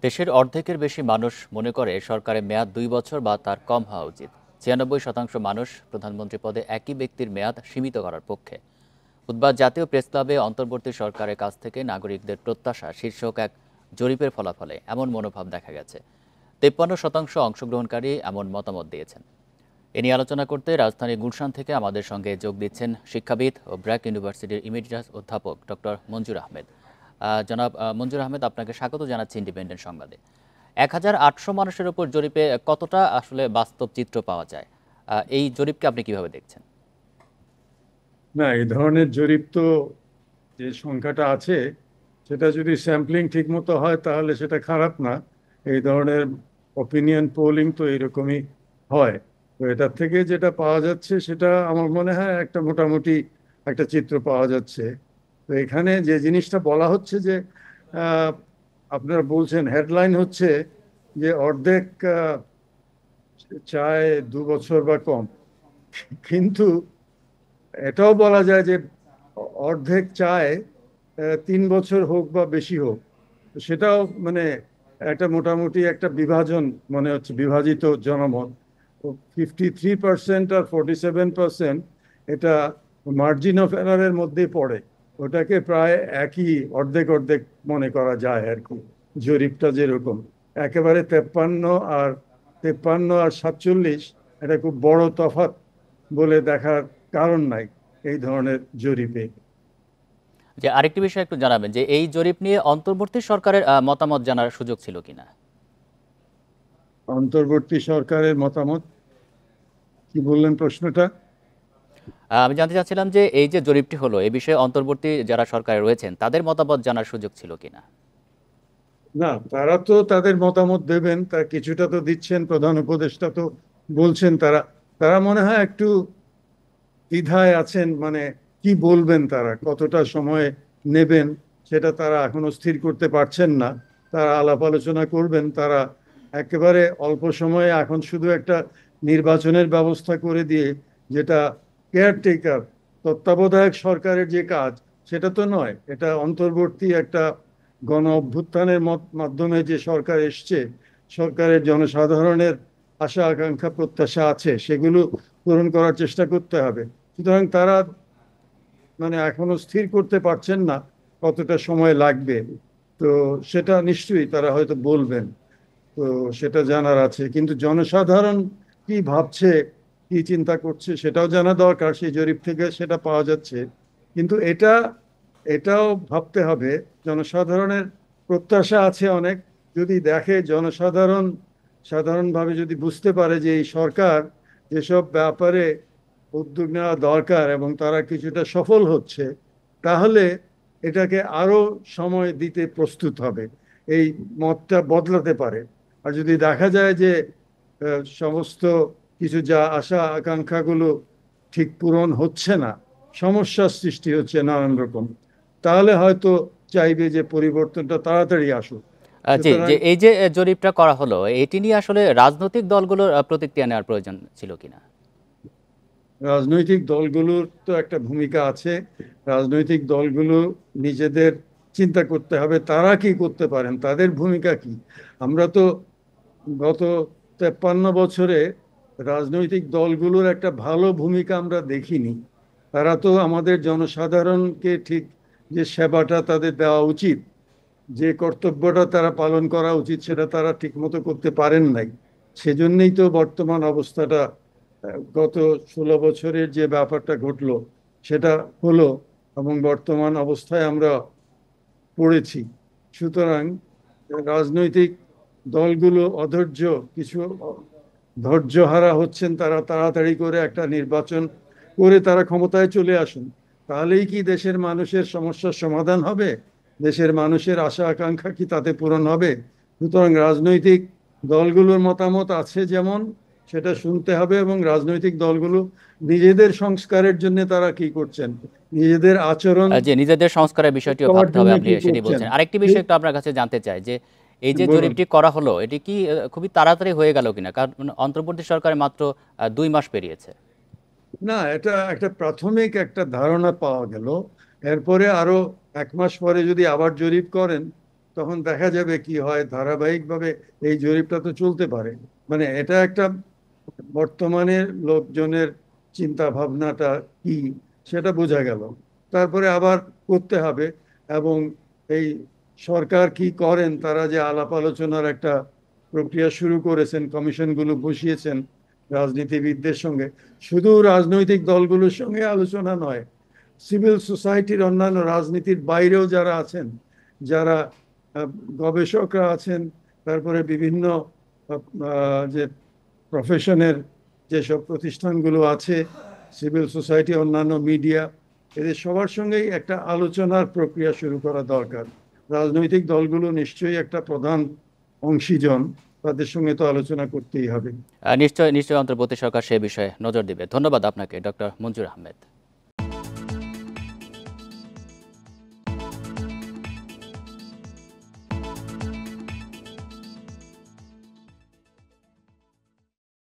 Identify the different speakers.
Speaker 1: দেশের অর্ধেকের বেশি মানুষ মনে করে সরকারের মেয়াদ ২ বছর বা তার কম হওয়া উচিত। ৯৬% মানুষ প্রধানমন্ত্রী পদে একই ব্যক্তির মেয়াদ সীমিত করার পক্ষে। বুধবার জাতীয় প্রেস ক্লাবে অন্তর্বর্তী সরকারের কাছ থেকে নাগরিকদের প্রত্যাশা শীর্ষক এক জরিপের ফলাফলে এমন মনোভাব দেখা গেছে। ৫৩% অংশগ্রহণকারী এমন মতামত দিয়েছেন। এ নিয়ে আলোচনা করতে রাজধানী গুলশান থেকে আমাদের সঙ্গে যোগ দিচ্ছেন শিক্ষাবিদ ও ব্র্যাক ইউনিভার্সিটির ইমেরিটাস অধ্যাপক ডক্টর মঞ্জুর আহমেদ। জনাব মঞ্জুর আহমেদ, আপনাকে স্বাগত জানাচ্ছি ইন্ডিপেন্ডেন্ট সংবাদে। ১,৮০০ মানুষের উপর জরিপে কতটা আসলে বাস্তব চিত্র পাওয়া যায়, এই জরিপকে আপনি কিভাবে দেখছেন?
Speaker 2: না, এই ধরনের জরিপ তো যে সংখ্যাটা আছে সেটা যদি স্যাম্পলিং ঠিক মতো হয় তাহলে সেটা খারাপ না। এই ধরনের অপিনিয়ন পোলিং তো এরকমই হয়। তো এটার থেকে যেটা পাওয়া যাচ্ছে সেটা আমার মনে হয় একটা মোটামুটি একটা চিত্র পাওয়া যাচ্ছে। তো এখানে যে জিনিসটা বলা হচ্ছে যে আহ, আপনারা বলছেন হেডলাইন হচ্ছে যে অর্ধেক চায় ২ বছর বা কম, কিন্তু এটাও বলা যায় যে অর্ধেক চায় ৩ বছর হোক বা বেশি হোক। তো সেটাও মানে একটা মোটামুটি একটা বিভাজন মনে হচ্ছে, বিভাজিত জনমত। 53% আর 47% এটা মার্জিন অফ এরারের মধ্যেই পড়ে। ওটাকে প্রায় একই, অর্ধেক অর্ধেক মনে করা যায় আর কি। জরিপটা যেরকম একেবারে 53 আর 47, এটা খুব বড় তফাৎ বলে দেখার কারণ নাই এই ধরনের জরিপে।
Speaker 1: যে আরেকটি বিষয় একটু জানাবেন যে এই জরিপ নিয়ে অন্তর্বর্তী সরকারের মতামত জানার সুযোগ ছিল কিনা?
Speaker 2: অন্তর্বর্তী সরকারের মতামত কি বললেন প্রশ্নটা?
Speaker 1: আমি জানতে চাচ্ছিলাম যে এই যে জরিপটি হলো, এ বিষয়ে অন্তর্বর্তী যারা সরকারে রয়েছেন তাদের মতামত জানার সুযোগ ছিল কিনা?
Speaker 2: না, তারা তো তাদের মতামত দেবেন, তার কিছুটা তো দিচ্ছেন। প্রধান উপদেষ্টা তো বলছেন তারা তারা মনে হয় একটু দ্বিধায় আছেন, মানে কি বলবেন, তারা কতটা সময় নেবেন সেটা তারা এখনো স্থির করতে পারছেন না। তারা আলাপ আলোচনা করবেন। তারা একেবারে অল্প সময়ে এখন শুধু একটা নির্বাচনের ব্যবস্থা করে দিয়ে, যেটা কেয়ারটেকার তত্ত্বাবধায়ক সরকারের যে কাজ সেটা তো নয়, এটা অন্তর্বর্তী একটা গণ অভ্যুত্থানের মাধ্যমে যে সরকার এসছে, সরকারের জনসাধারণের আশা আকাঙ্ক্ষা প্রত্যাশা আছে, সেগুলো পূরণ করার চেষ্টা করতে হবে। সুতরাং তারা মানে এখনো স্থির করতে পারছেন না কতটা সময় লাগবে। তো সেটা নিশ্চয়ই তারা হয়তো বলবেন। তো সেটা জানার আছে, কিন্তু জনসাধারণ কি ভাবছে, কি চিন্তা করছে সেটাও জানা দরকার। সেই জরিপ থেকে সেটা পাওয়া যাচ্ছে। কিন্তু এটাও ভাবতে হবে, জনসাধারণের প্রত্যাশা আছে অনেক। যদি দেখে জনসাধারণ সাধারণভাবে যদি বুঝতে পারে যে এই সরকার যেসব ব্যাপারে উদ্যোগ নেওয়া দরকার এবং তারা কিছুটা সফল হচ্ছে, তাহলে এটাকে আরো সময় দিতে প্রস্তুত হবে। এই মতটা বদলাতে পারে। আর যদি দেখা যায় যে সমস্ত কিছু যা আশা আকাঙ্ক্ষাগুলো ঠিক পূরণ হচ্ছে না, সমস্যার সৃষ্টি হচ্ছে নানান রকম, তাহলে হয়তো চাইবে যে পরিবর্তনটা তাড়াতাড়ি আসুক।
Speaker 1: জি,
Speaker 2: সুতরাং
Speaker 1: যে এই যে জরিপটা করা হলো, এটি নিয়ে আসলে রাজনৈতিক দলগুলোর প্রতিক্রিয়া নেওয়ার প্রয়োজন ছিল কিনা?
Speaker 2: রাজনৈতিক দলগুলোর তো একটা ভূমিকা আছে। রাজনৈতিক দলগুলো নিজেদের চিন্তা করতে হবে তারা কি করতে পারেন, তাদের ভূমিকা কি। আমরা তো গত 53 বছরে রাজনৈতিক দলগুলোর একটা ভালো ভূমিকা আমরা দেখিনি। তারা তো আমাদের জনসাধারণকে ঠিক যে সেবাটা তাদের দেওয়া উচিত, যে কর্তব্যটা তারা পালন করা উচিত, সেটা তারা ঠিকমতো করতে পারেন নাই। সেজন্যই তো বর্তমান অবস্থাটা, গত 16 বছরের যে ব্যাপারটা ঘটলো সেটা হলো, এবং বর্তমান অবস্থায় আমরা পড়েছি। সুতরাং রাজনৈতিক দলগুলো অধৈর্য, কিছু ধৈর্যহারা হচ্ছেন। তারা তাড়াতাড়ি করে একটা নির্বাচন করে তারা ক্ষমতায় চলে আসুন, তাহলেই কি দেশের মানুষের সমস্যার সমাধান হবে? দেশের মানুষের আশা আকাঙ্ক্ষা কি তাতে পূরণ হবে? সুতরাং রাজনৈতিক দলগুলোর মতামত আছে যেমন, সেটা শুনতে হবে। এবং রাজনৈতিক দলগুলো নিজেদের সংস্কারের জন্য তারা কি করছেন, নিজেদের আচরণ
Speaker 1: যে নিজেদের সংস্কারের বিষয়টিও
Speaker 2: পাওয়ার
Speaker 1: ভাবতে হবে,
Speaker 2: জন্য
Speaker 1: আপনি
Speaker 2: কি
Speaker 1: সেটি
Speaker 2: করছেন।
Speaker 1: বলছেন। আরেকটি বিষয় একটু আপনার কাছে জানতে চাই যে এই যে
Speaker 2: বলুন।
Speaker 1: জরিপটি করা হলো, এটি কি খুবই তাড়াতাড়ি হয়ে গেল কিনা? কারণ অন্তর্বর্তী সরকারের মাত্র ২ মাস পেরিয়েছে।
Speaker 2: না, এটা একটা প্রাথমিক একটা ধারণা পাওয়া গেল। এরপরে আরো 1 মাস পরে যদি আবার জরিপ করেন, তখন দেখা যাবে কি হয়। ধারাবাহিকভাবে এই জরিপটা তো চলতে পারে। মানে এটা একটা বর্তমানের লোকজনের চিন্তা ভাবনাটা কি সেটা বোঝা গেল। তারপরে আবার করতে হবে। এবং এই সরকার কি করেন, তারা যে আলাপ আলোচনার একটা প্রক্রিয়া শুরু করেছেন, কমিশনগুলো বসিয়েছেন রাজনীতিবিদদের সঙ্গে, শুধু রাজনৈতিক দলগুলোর সঙ্গে আলোচনা নয়, সিভিল সোসাইটির অন্যান্য রাজনীতির বাইরেও যারা আছেন, যারা গবেষকরা আছেন, তারপরে বিভিন্ন যে প্রফেশনের যেসব প্রতিষ্ঠানগুলো আছে, সিভিল সোসাইটি, অন্যান্য মিডিয়া, এদের সবার সঙ্গেই একটা আলোচনার প্রক্রিয়া শুরু করা দরকার। রাজনৈতিক দলগুলো নিশ্চয়ই একটা প্রধান অংশীজন, তাদের সঙ্গে তো আলোচনা করতেই হবে।
Speaker 1: নিশ্চয় নিশ্চয় অন্তর্বর্তী সরকার সে বিষয়ে নজর দিবে। ধন্যবাদ আপনাকে ডক্টর মঞ্জুর আহমেদ।